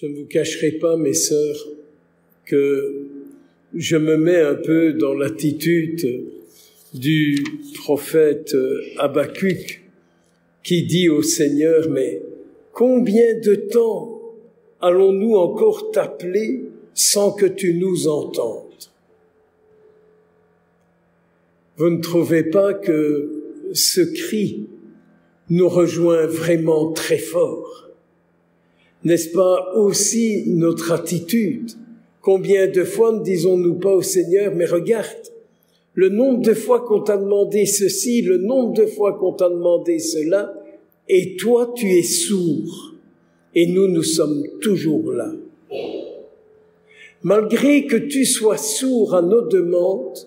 Je ne vous cacherai pas, mes sœurs, que je me mets un peu dans l'attitude du prophète Habacuc qui dit au Seigneur, mais combien de temps allons-nous encore t'appeler sans que tu nous entendes? Vous ne trouvez pas que ce cri nous rejoint vraiment très fort? N'est-ce pas aussi notre attitude? Combien de fois ne disons-nous pas au Seigneur, mais regarde, le nombre de fois qu'on t'a demandé ceci, le nombre de fois qu'on t'a demandé cela, et toi tu es sourd, et nous sommes toujours là. Malgré que tu sois sourd à nos demandes,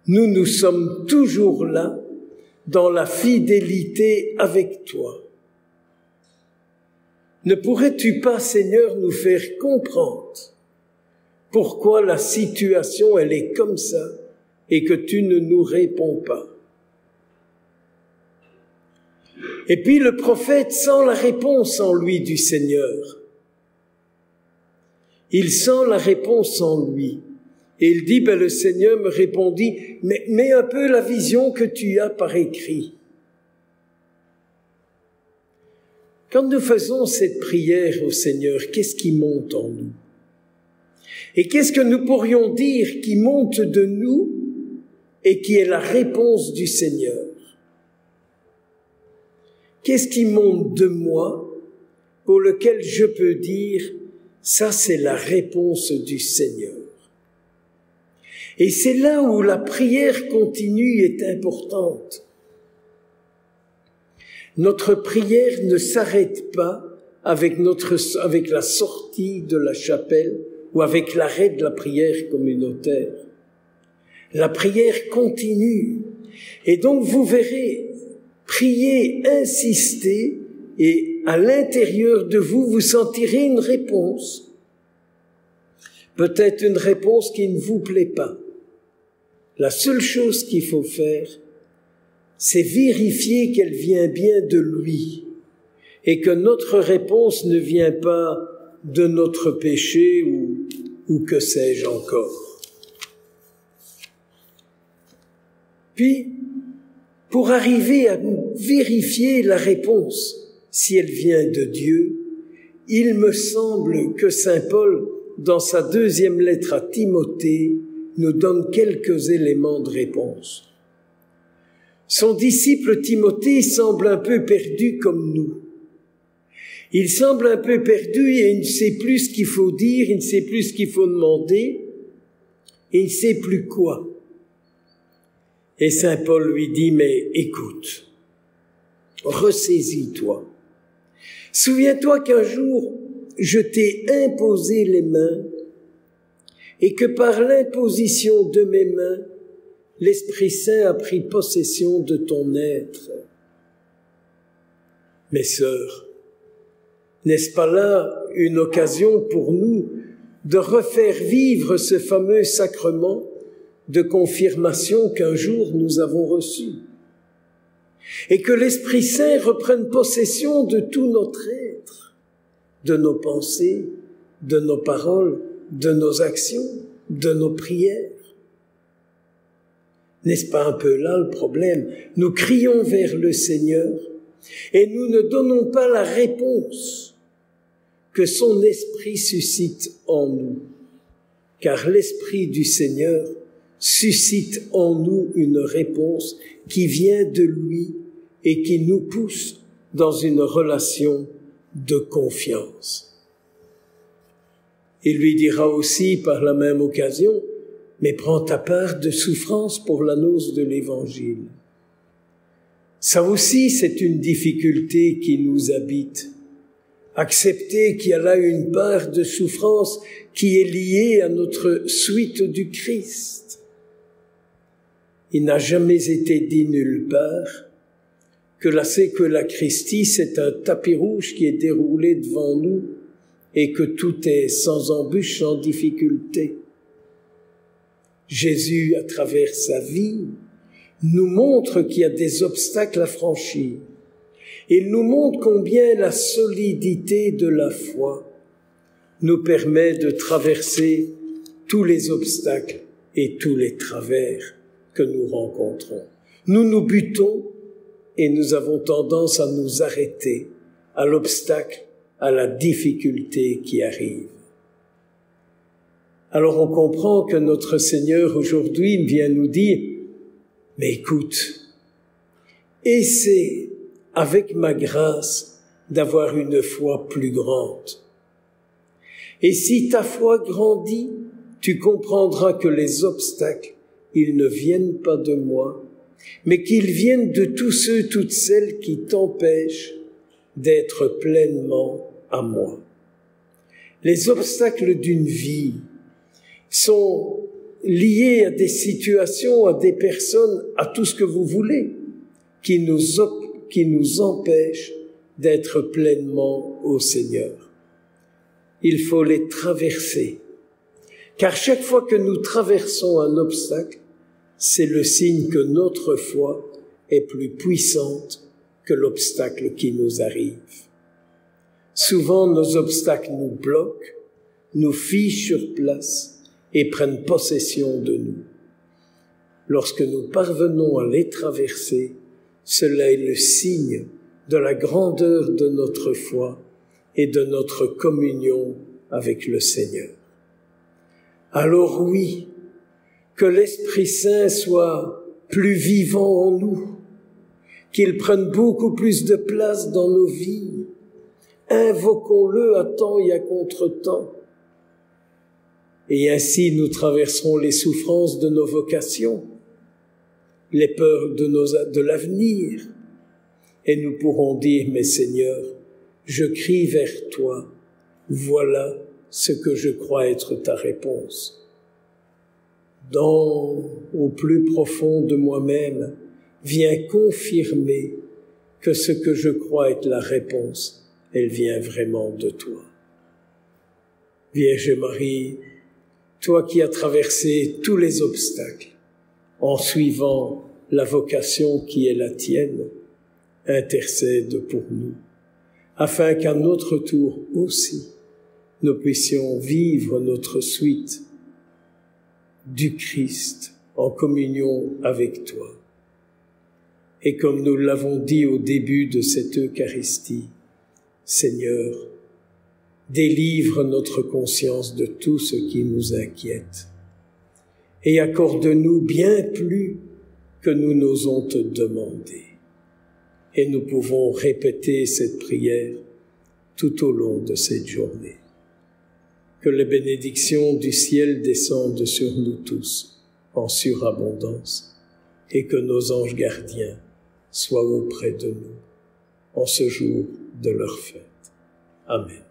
nous sommes toujours là, dans la fidélité avec toi. Ne pourrais-tu pas, Seigneur, nous faire comprendre pourquoi la situation, elle est comme ça et que tu ne nous réponds pas? Et puis le prophète sent la réponse en lui du Seigneur. Il sent la réponse en lui. Et il dit, le Seigneur me répondit, mais mets un peu la vision que tu as par écrit. Quand nous faisons cette prière au Seigneur, qu'est-ce qui monte en nous? Et qu'est-ce que nous pourrions dire qui monte de nous et qui est la réponse du Seigneur? Qu'est-ce qui monte de moi pour lequel je peux dire, ça c'est la réponse du Seigneur? Et c'est là où la prière continue est importante. Notre prière ne s'arrête pas avec la sortie de la chapelle ou avec l'arrêt de la prière communautaire. La prière continue. Et donc vous verrez, priez, insistez, et à l'intérieur de vous, vous sentirez une réponse. Peut-être une réponse qui ne vous plaît pas. La seule chose qu'il faut faire, c'est vérifier qu'elle vient bien de lui et que notre réponse ne vient pas de notre péché ou que sais-je encore. Puis, pour arriver à vérifier la réponse, si elle vient de Dieu, il me semble que saint Paul, dans sa deuxième lettre à Timothée, nous donne quelques éléments de réponse. Son disciple Timothée semble un peu perdu comme nous. Il semble un peu perdu et il ne sait plus ce qu'il faut dire, il ne sait plus ce qu'il faut demander, il ne sait plus quoi. Et saint Paul lui dit, mais écoute, ressaisis-toi. Souviens-toi qu'un jour, je t'ai imposé les mains et que par l'imposition de mes mains, l'Esprit Saint a pris possession de ton être. Mes sœurs, n'est-ce pas là une occasion pour nous de refaire vivre ce fameux sacrement de confirmation qu'un jour nous avons reçu? Et que l'Esprit Saint reprenne possession de tout notre être, de nos pensées, de nos paroles, de nos actions, de nos prières. N'est-ce pas un peu là le problème? Nous crions vers le Seigneur et nous ne donnons pas la réponse que son esprit suscite en nous. Car l'esprit du Seigneur suscite en nous une réponse qui vient de lui et qui nous pousse dans une relation de confiance. Il lui dira aussi par la même occasion, mais prends ta part de souffrance pour l'annonce de l'Évangile. Ça aussi, c'est une difficulté qui nous habite. Accepter qu'il y a là une part de souffrance qui est liée à notre suite du Christ. Il n'a jamais été dit nulle part que la Christie, c'est un tapis rouge qui est déroulé devant nous et que tout est sans embûche, sans difficulté. Jésus, à travers sa vie, nous montre qu'il y a des obstacles à franchir. Il nous montre combien la solidité de la foi nous permet de traverser tous les obstacles et tous les travers que nous rencontrons. Nous nous butons et nous avons tendance à nous arrêter à l'obstacle, à la difficulté qui arrive. Alors on comprend que notre Seigneur aujourd'hui vient nous dire « Mais écoute, essaie avec ma grâce d'avoir une foi plus grande. Et si ta foi grandit, tu comprendras que les obstacles, ils ne viennent pas de moi, mais qu'ils viennent de tous ceux, toutes celles qui t'empêchent d'être pleinement à moi. » Les obstacles d'une vie sont liés à des situations, à des personnes, à tout ce que vous voulez, qui nous empêchent d'être pleinement au Seigneur. Il faut les traverser, car chaque fois que nous traversons un obstacle, c'est le signe que notre foi est plus puissante que l'obstacle qui nous arrive. Souvent, nos obstacles nous bloquent, nous figent sur place et prennent possession de nous. Lorsque nous parvenons à les traverser, cela est le signe de la grandeur de notre foi et de notre communion avec le Seigneur. Alors oui, que l'Esprit Saint soit plus vivant en nous, qu'il prenne beaucoup plus de place dans nos vies. Invoquons-le à temps et à contre-temps. Et ainsi nous traverserons les souffrances de nos vocations, les peurs de l'avenir, et nous pourrons dire, mais Seigneur, je crie vers toi, voilà ce que je crois être ta réponse. Au plus profond de moi-même, viens confirmer que ce que je crois être la réponse, elle vient vraiment de toi. Vierge Marie, toi qui as traversé tous les obstacles en suivant la vocation qui est la tienne, intercède pour nous, afin qu'à notre tour aussi, nous puissions vivre notre suite du Christ en communion avec toi. Et comme nous l'avons dit au début de cette Eucharistie, Seigneur, délivre notre conscience de tout ce qui nous inquiète et accorde-nous bien plus que nous n'osons te demander. Et nous pouvons répéter cette prière tout au long de cette journée. Que les bénédictions du ciel descendent sur nous tous en surabondance et que nos anges gardiens soient auprès de nous en ce jour de leur fête. Amen.